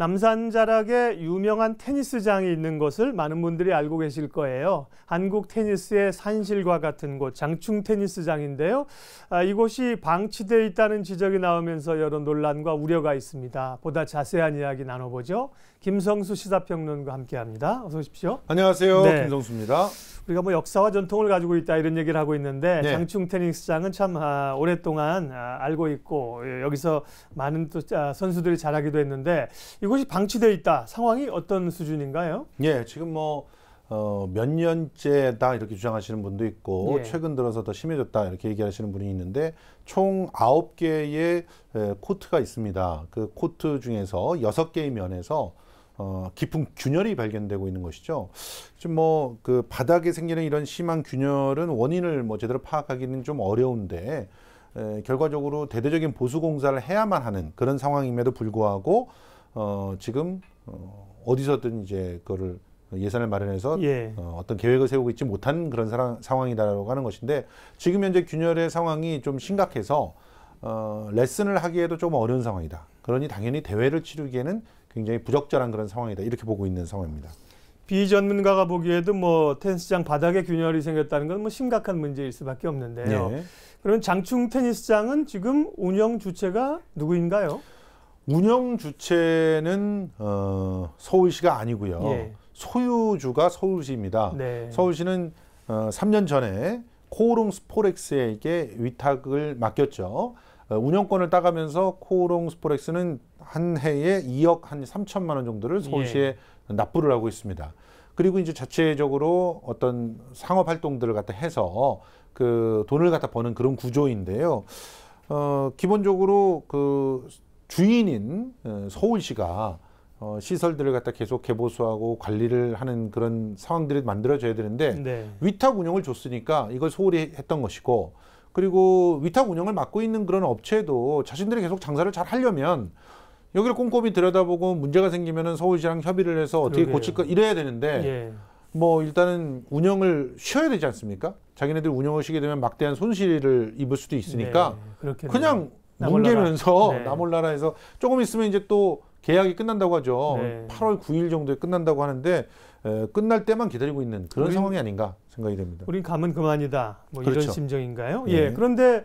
남산자락에 유명한 테니스장이 있는 것을 많은 분들이 알고 계실 거예요. 한국 테니스의 산실과 같은 곳, 장충 테니스장인데요. 이곳이 방치되어 있다는 지적이 나오면서 여러 논란과 우려가 있습니다. 보다 자세한 이야기 나눠보죠. 김성수 시사평론가와 함께합니다. 어서 오십시오. 안녕하세요. 네. 김성수입니다. 우리가 뭐 역사와 전통을 가지고 있다 이런 얘기를 하고 있는데 네. 장충 테니스장은 참 오랫동안 알고 있고 여기서 많은 또 선수들이 잘하기도 했는데 이곳이 방치되어 있다. 상황이 어떤 수준인가요? 예, 지금 몇 년째다 이렇게 주장하시는 분도 있고 예. 최근 들어서 더 심해졌다 이렇게 얘기하시는 분이 있는데 총 9개의 코트가 있습니다. 그 코트 중에서 6개의 면에서 깊은 균열이 발견되고 있는 것이죠. 지금 그 바닥에 생기는 이런 심한 균열은 원인을 제대로 파악하기는 좀 어려운데 결과적으로 대대적인 보수 공사를 해야만 하는 그런 상황임에도 불구하고 지금 어디서든 이제 그거를 예산을 마련해서 예. 어떤 계획을 세우고 있지 못한 그런 상황이다라고 하는 것인데 지금 현재 균열의 상황이 좀 심각해서 레슨을 하기에도 좀 어려운 상황이다. 그러니 당연히 대회를 치르기에는 굉장히 부적절한 그런 상황이다. 이렇게 보고 있는 상황입니다. 비전문가가 보기에도 테니스장 바닥에 균열이 생겼다는 건 심각한 문제일 수밖에 없는데요. 네. 그러면 장충 테니스장은 지금 운영 주체가 누구인가요? 운영 주체는 서울시가 아니고요. 예. 소유주가 서울시입니다. 네. 서울시는 3년 전에 코오롱 스포렉스에게 위탁을 맡겼죠. 운영권을 따가면서 코오롱 스포렉스는 한 해에 2억 한 3천만 원 정도를 서울시에 예. 납부를 하고 있습니다. 그리고 이제 자체적으로 어떤 상업 활동들을 갖다 해서 그 돈을 갖다 버는 그런 구조인데요. 기본적으로 그 주인인 서울시가 시설들을 갖다 계속 개보수하고 관리를 하는 그런 상황들이 만들어져야 되는데 네. 위탁 운영을 줬으니까 이걸 소홀히 했던 것이고 그리고 위탁 운영을 맡고 있는 그런 업체도 자신들이 계속 장사를 잘 하려면 여기를 꼼꼼히 들여다보고 문제가 생기면은 서울시랑 협의를 해서 어떻게 그러게요. 고칠까 이래야 되는데 예. 일단은 운영을 쉬어야 되지 않습니까? 자기네들 운영을 쉬게 되면 막대한 손실을 입을 수도 있으니까 네. 그냥 나몰라라. 뭉개면서 네. 나몰라라해서 조금 있으면 이제 또 계약이 끝난다고 하죠. 네. 8월 9일 정도에 끝난다고 하는데 끝날 때만 기다리고 있는 그런 상황이 아닌가 생각이 됩니다. 우린 가면 그만이다. 그렇죠. 이런 심정인가요? 예. 예. 그런데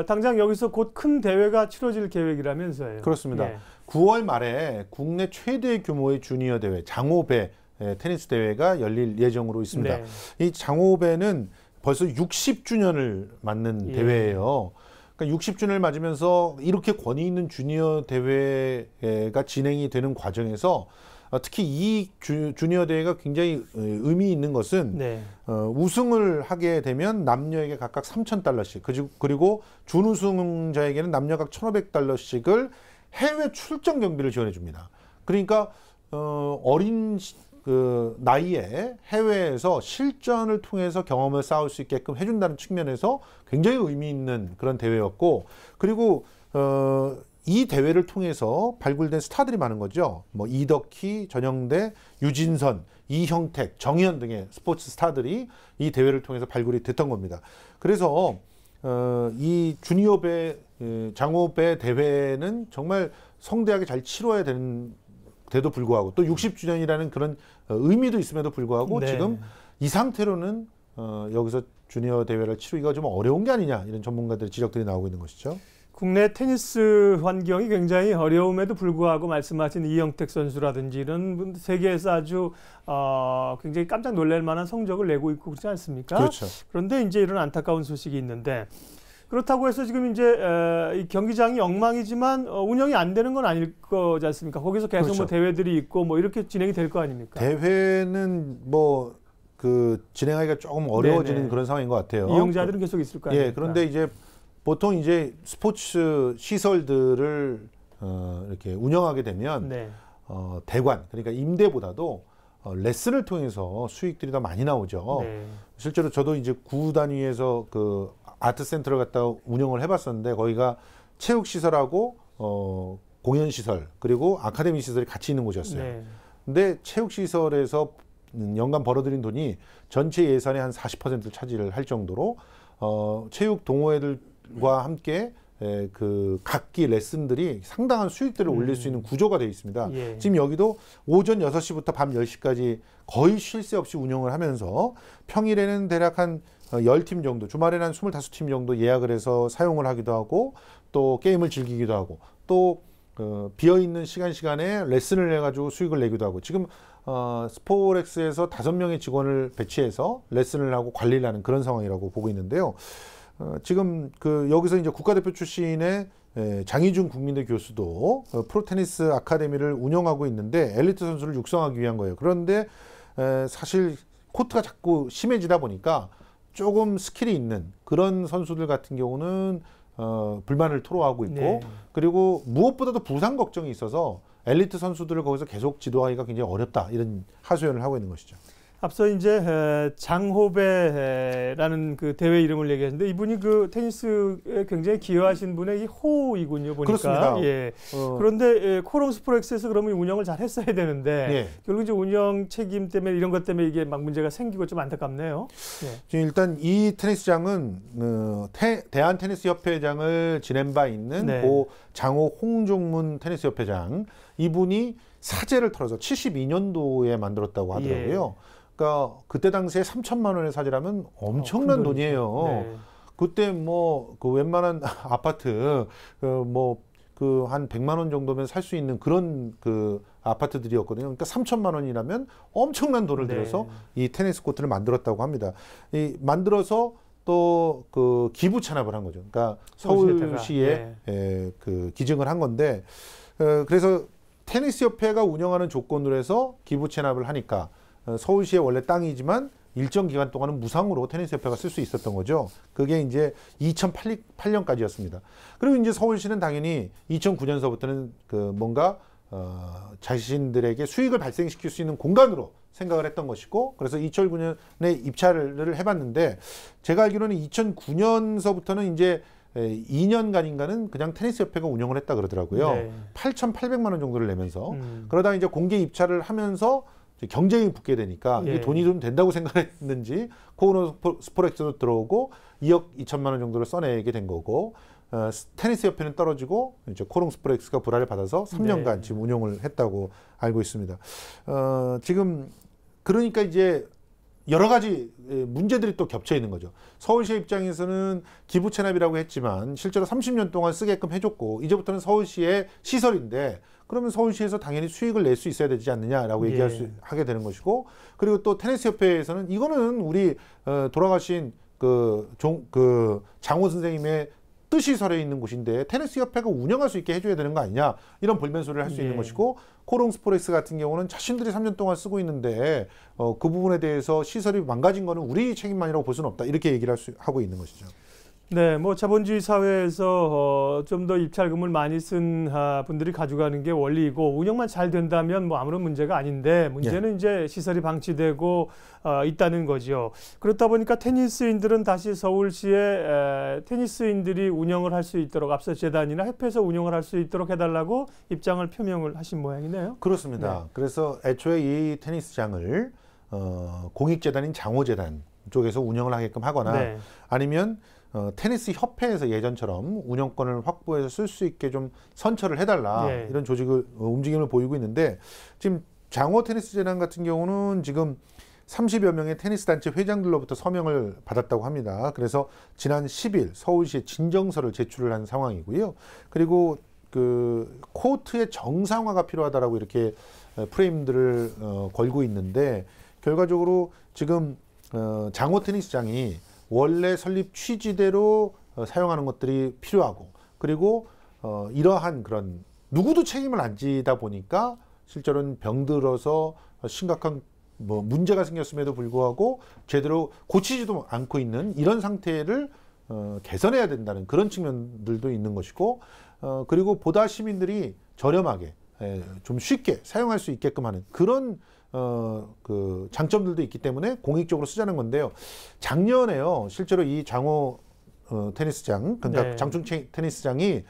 당장 여기서 곧 큰 대회가 치러질 계획이라면서요. 그렇습니다. 예. 9월 말에 국내 최대 규모의 주니어 대회 장호배 테니스 대회가 열릴 예정으로 있습니다. 네. 이 장호배는 벌써 60주년을 맞는 예. 대회예요. 그러니까 60주년을 맞으면서 이렇게 권위 있는 주니어 대회가 진행이 되는 과정에서 특히 이 주니어 대회가 굉장히 의미 있는 것은 네. 우승을 하게 되면 남녀에게 각각 3,000달러씩 그리고 준우승자에게는 남녀 각 1,500달러씩을 해외 출전 경비를 지원해 줍니다. 그러니까 어린 그 나이에 해외에서 실전을 통해서 경험을 쌓을 수 있게끔 해준다는 측면에서 굉장히 의미 있는 그런 대회였고 그리고 이 대회를 통해서 발굴된 스타들이 많은 거죠. 이덕희, 전영대, 유진선, 이형택, 정희연 등의 스포츠 스타들이 이 대회를 통해서 발굴이 됐던 겁니다. 그래서 이 주니어배 장호배 대회는 정말 성대하게 잘 치러야 되도 불구하고 또 60주년이라는 그런 의미도 있음에도 불구하고 네. 지금 이 상태로는 여기서 주니어 대회를 치르기가 좀 어려운 게 아니냐 이런 전문가들의 지적들이 나오고 있는 것이죠. 국내 테니스 환경이 굉장히 어려움에도 불구하고 말씀하신 이영택 선수라든지 이런 세계에서 아주 굉장히 깜짝 놀랄 만한 성적을 내고 있고 그렇지 않습니까? 그렇죠. 그런데 이제 이런 안타까운 소식이 있는데 그렇다고 해서 지금 이제 이 경기장이 엉망이지만 운영이 안 되는 건 아닐 거지 않습니까? 거기서 계속 그렇죠. 대회들이 있고 이렇게 진행이 될 거 아닙니까? 대회는 진행하기가 조금 어려워지는 네네. 그런 상황인 것 같아요. 이용자들은 계속 있을 거 아닙니까? 예, 그런데 이제 보통 이제 스포츠 시설들을 이렇게 운영하게 되면 네. 대관 그러니까 임대보다도 레슨을 통해서 수익들이 더 많이 나오죠. 네. 실제로 저도 이제 구 단위에서 그 아트 센터를 갖다 운영을 해봤었는데 거기가 체육 시설하고 공연 시설 그리고 아카데미 시설이 같이 있는 곳이었어요. 네. 근데 체육 시설에서 연간 벌어들인 돈이 전체 예산의 한 40%를 차지를 할 정도로 체육 동호회들과 함께 그 각기 레슨들이 상당한 수익들을 올릴 수 있는 구조가 되어 있습니다. 예. 지금 여기도 오전 6시부터 밤 10시까지 거의 쉴 새 없이 운영을 하면서 평일에는 대략 한 10팀 정도, 주말에는 한 25팀 정도 예약을 해서 사용을 하기도 하고 또 게임을 즐기기도 하고 또 비어있는 시간에 레슨을 해가지고 수익을 내기도 하고 지금 스포렉스에서 5명의 직원을 배치해서 레슨을 하고 관리를 하는 그런 상황이라고 보고 있는데요. 지금 여기서 이제 국가대표 출신의 장희준 국민대 교수도 프로테니스 아카데미를 운영하고 있는데 엘리트 선수를 육성하기 위한 거예요. 그런데 사실 코트가 자꾸 심해지다 보니까 조금 스킬이 있는 그런 선수들 같은 경우는 불만을 토로하고 있고 네. 그리고 무엇보다도 부상 걱정이 있어서 엘리트 선수들을 거기서 계속 지도하기가 굉장히 어렵다 이런 하소연을 하고 있는 것이죠. 앞서 이제 장호배라는 그 대회 이름을 얘기하셨는데 이분이 그 테니스에 굉장히 기여하신 분의 이 호이군요, 보니까. 그렇습니다. 예. 그런데 코롱 스포렉스에서 그러면 운영을 잘 했어야 되는데 예. 결국 이제 운영 책임 때문에 이런 것 때문에 이게 막 문제가 생기고 좀 안타깝네요. 예. 지금 일단 이 테니스장은 대한 테니스 협회장을 지낸 바 있는 네. 고 장호 홍종문 테니스 협회장 이분이 사재를 털어서 72년도에 만들었다고 하더라고요. 예. 그러니까 그때 당시에 3천만 원의 사재라면 엄청난 돈이에요. 네. 그때 뭐 그 웬만한 아파트 한 100만 원 정도면 살 수 있는 그런 그 아파트들이었거든요. 그러니까 3천만 원이라면 엄청난 돈을 들여서 이 테니스 코트를 만들었다고 합니다. 이 만들어서 또 그 기부 찬합을 한 거죠. 그러니까 서울시에 그 기증을 한 건데 그래서 테니스 협회가 운영하는 조건으로 해서 기부 찬합을 하니까 서울시의 원래 땅이지만 일정 기간 동안은 무상으로 테니스 협회가 쓸 수 있었던 거죠. 그게 이제 2008년까지였습니다. 그리고 이제 서울시는 당연히 2009년서부터는 그 뭔가 자신들에게 수익을 발생시킬 수 있는 공간으로 생각을 했던 것이고 그래서 2009년에 입찰을 해봤는데 제가 알기로는 2009년서부터는 이제 2년간인가는 그냥 테니스 협회가 운영을 했다 그러더라고요. 네. 8,800만 원 정도를 내면서 그러다 이제 공개 입찰을 하면서 경쟁이 붙게 되니까 이게 돈이 좀 된다고 생각했는지 코오롱 스포렉스도 들어오고 2억 2천만 원 정도를 써내게 된 거고 테니스 협회는 떨어지고 이제 코오롱 스포렉스가 불화를 받아서 3년간 지금 운영을 했다고 알고 있습니다. 지금 그러니까 이제 여러 가지 문제들이 또 겹쳐 있는 거죠. 서울시 입장에서는 기부 체납이라고 했지만 실제로 30년 동안 쓰게끔 해줬고 이제부터는 서울시의 시설인데 그러면 서울시에서 당연히 수익을 낼 수 있어야 되지 않느냐라고 하게 되는 것이고 그리고 또 테니스 협회에서는 이거는 우리 돌아가신 그 장호 선생님의 뜻이 서려 있는 곳인데 테니스 협회가 운영할 수 있게 해줘야 되는 거 아니냐 이런 볼멘소리를 할 수 있는 것이고 코오롱 스포렉스 같은 경우는 자신들이 3년 동안 쓰고 있는데 그 부분에 대해서 시설이 망가진 거는 우리 책임만이라고 볼 수는 없다 이렇게 얘기를 하고 있는 것이죠. 네, 뭐 자본주의 사회에서 좀 더 입찰금을 많이 쓴 분들이 가져가는 게 원리이고 운영만 잘 된다면 뭐 아무런 문제가 아닌데 문제는 이제 시설이 방치되고 있다는 거죠. 그렇다 보니까 테니스인들은 다시 서울시에 테니스인들이 운영을 할 수 있도록 앞서 재단이나 협회에서 운영을 할 수 있도록 해달라고 입장을 표명을 하신 모양이네요. 그렇습니다. 네. 그래서 애초에 이 테니스장을 공익재단인 장호재단 쪽에서 운영을 하게끔 하거나 아니면 테니스 협회에서 예전처럼 운영권을 확보해서 쓸 수 있게 좀 선처를 해달라 이런 조직을 움직임을 보이고 있는데 지금 장호 테니스 재단 같은 경우는 지금 30여 명의 테니스 단체 회장들로부터 서명을 받았다고 합니다. 그래서 지난 10일 서울시에 진정서를 제출을 한 상황이고요. 그리고 그 코트의 정상화가 필요하다라고 이렇게 프레임들을 걸고 있는데 결과적으로 지금 장호 테니스장이 원래 설립 취지대로 사용하는 것들이 필요하고 그리고 이러한 그런 누구도 책임을 안 지다 보니까 실제로는 병들어서 심각한 뭐 문제가 생겼음에도 불구하고 제대로 고치지도 않고 있는 이런 상태를 개선해야 된다는 그런 측면들도 있는 것이고 그리고 보다 시민들이 저렴하게 좀 쉽게 사용할 수 있게끔 하는 그런 그 장점들도 있기 때문에 공익적으로 쓰자는 건데요. 작년에요. 실제로 이 장호 테니스장, 그러니까 장충 테니스장이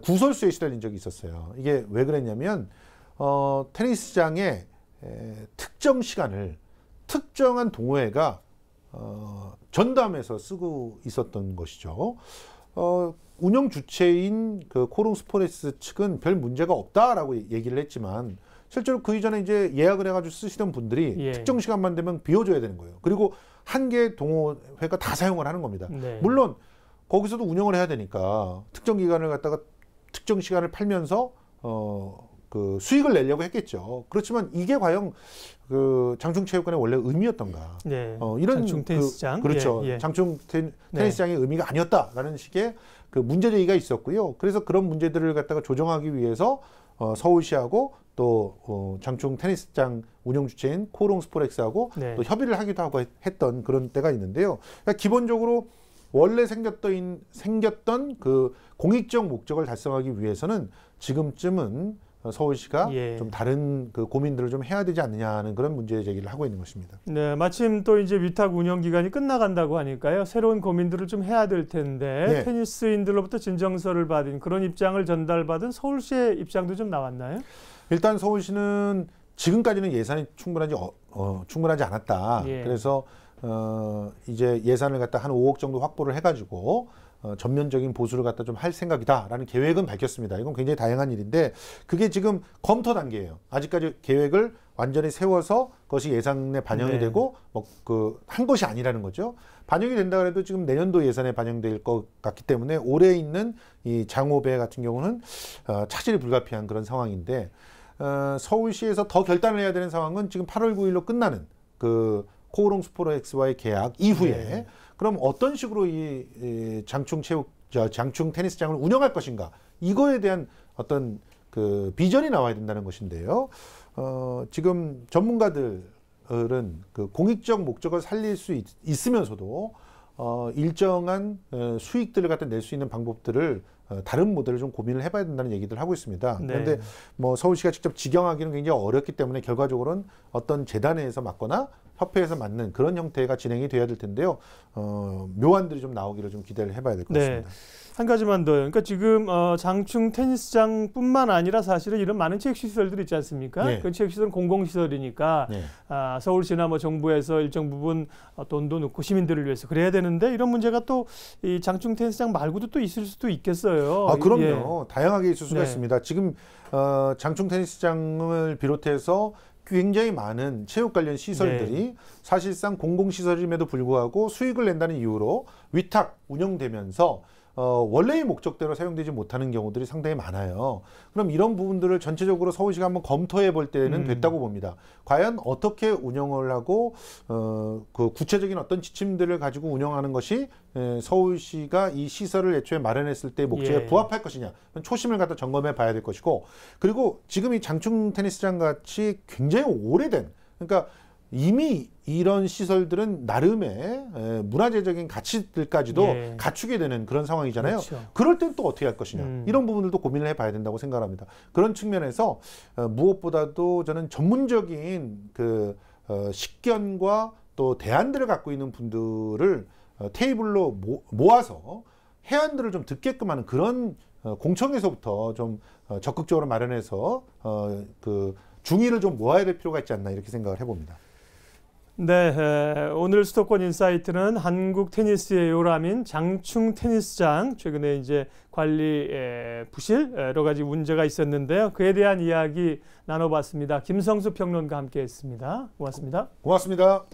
구설수에 시달린 적이 있었어요. 이게 왜 그랬냐면 테니스장의 특정 시간을 특정한 동호회가 전담해서 쓰고 있었던 것이죠. 운영 주체인 그 코롱 스포레스 측은 별 문제가 없다라고 얘기를 했지만 실제로 그 이전에 이제 예약을 해가지고 쓰시던 분들이 예. 특정 시간만 되면 비워줘야 되는 거예요. 그리고 한 개의 동호회가 다 사용을 하는 겁니다. 네. 물론 거기서도 운영을 해야 되니까 특정 기간을 갖다가 특정 시간을 팔면서 그 수익을 내려고 했겠죠. 그렇지만 이게 과연 그 장충체육관의 원래 의미였던가? 네. 이런 장충 테니스장. 그렇죠. 예, 예. 장충 테니스장의 의미가 아니었다라는 식의 그 문제 제기가 있었고요. 그래서 그런 문제들을 갖다가 조정하기 위해서 서울시하고 또 장충 테니스장 운영 주체인 코롱 스포렉스하고 네. 또 협의를 하기도 하고 했던 그런 때가 있는데요. 그러니까 기본적으로 원래 생겼던 그 공익적 목적을 달성하기 위해서는 지금쯤은 서울시가 예. 좀 다른 그 고민들을 좀 해야 되지 않느냐는 그런 문제 제기를 하고 있는 것입니다. 네, 마침 또 이제 위탁 운영 기간이 끝나간다고 하니까요. 새로운 고민들을 좀 해야 될 텐데 네. 테니스인들로부터 진정서를 받은 그런 입장을 전달받은 서울시의 입장도 좀 나왔나요? 일단 서울시는 지금까지는 예산이 충분하지 않았다. 예. 그래서 이제 예산을 갖다 한 5억 정도 확보를 해가지고 전면적인 보수를 갖다 좀 할 생각이다라는 계획은 밝혔습니다. 이건 굉장히 다양한 일인데 그게 지금 검토 단계예요. 아직까지 계획을 완전히 세워서 그것이 예산에 반영이 네. 되고 한 것이 아니라는 거죠. 반영이 된다 그래도 지금 내년도 예산에 반영될 것 같기 때문에 올해 있는 이 장호배 같은 경우는 차질이 불가피한 그런 상황인데 서울시에서 더 결단을 해야 되는 상황은 지금 8월 9일로 끝나는 그 코오롱 스포츠와의 계약 이후에 네. 그럼 어떤 식으로 이 장충 테니스장을 운영할 것인가 이거에 대한 어떤 그 비전이 나와야 된다는 것인데요. 지금 전문가들은 그 공익적 목적을 살릴 수 있으면서도 일정한 수익들을 갖다 낼 수 있는 방법들을 다른 모델을 좀 고민을 해봐야 된다는 얘기들 하고 있습니다. 네. 그런데 뭐 서울시가 직접 지경하기는 굉장히 어렵기 때문에 결과적으로는 어떤 재단에서 맡거나 협회에서 맡는 그런 형태가 진행이 돼야 될 텐데요. 묘안들이 좀 나오기를 좀 기대를 해봐야 될 것 네. 같습니다. 한 가지만 더요. 그러니까 지금 장충 테니스장뿐만 아니라 사실은 이런 많은 체육시설들이 있지 않습니까? 네. 그 체육시설은 공공시설이니까 네. 서울시나 뭐 정부에서 일정 부분 돈도 넣고 시민들을 위해서 그래야 되는데 이런 문제가 또 이 장충 테니스장 말고도 또 있을 수도 있겠어요. 그럼요. 다양하게 있을 수가 네. 있습니다. 지금 장충 테니스장을 비롯해서 굉장히 많은 체육 관련 시설들이 네. 사실상 공공시설임에도 불구하고 수익을 낸다는 이유로 위탁 운영되면서 원래의 목적대로 사용되지 못하는 경우들이 상당히 많아요. 그럼 이런 부분들을 전체적으로 서울시가 한번 검토해 볼 때는 됐다고 봅니다. 과연 어떻게 운영을 하고 그 구체적인 어떤 지침들을 가지고 운영하는 것이 서울시가 이 시설을 애초에 마련했을 때 목적에 예. 부합할 것이냐 초심을 갖다 점검해 봐야 될 것이고 그리고 지금 이 장충 테니스장 같이 굉장히 오래된 그러니까 이미 이런 시설들은 나름의 문화재적인 가치들까지도 예. 갖추게 되는 그런 상황이잖아요. 그렇죠. 그럴 땐 또 어떻게 할 것이냐. 이런 부분들도 고민을 해봐야 된다고 생각합니다. 그런 측면에서 무엇보다도 저는 전문적인 그 식견과 또 대안들을 갖고 있는 분들을 테이블로 모아서 해안들을 좀 듣게끔 하는 그런 공청에서부터 좀 적극적으로 마련해서 그 중의를 좀 모아야 될 필요가 있지 않나 이렇게 생각을 해봅니다. 네, 오늘 수도권 인사이트는 한국 테니스의 요람인 장충 테니스장 최근에 이제 관리 부실 여러 가지 문제가 있었는데요. 그에 대한 이야기 나눠봤습니다. 김성수 평론가 함께했습니다. 고맙습니다. 고맙습니다.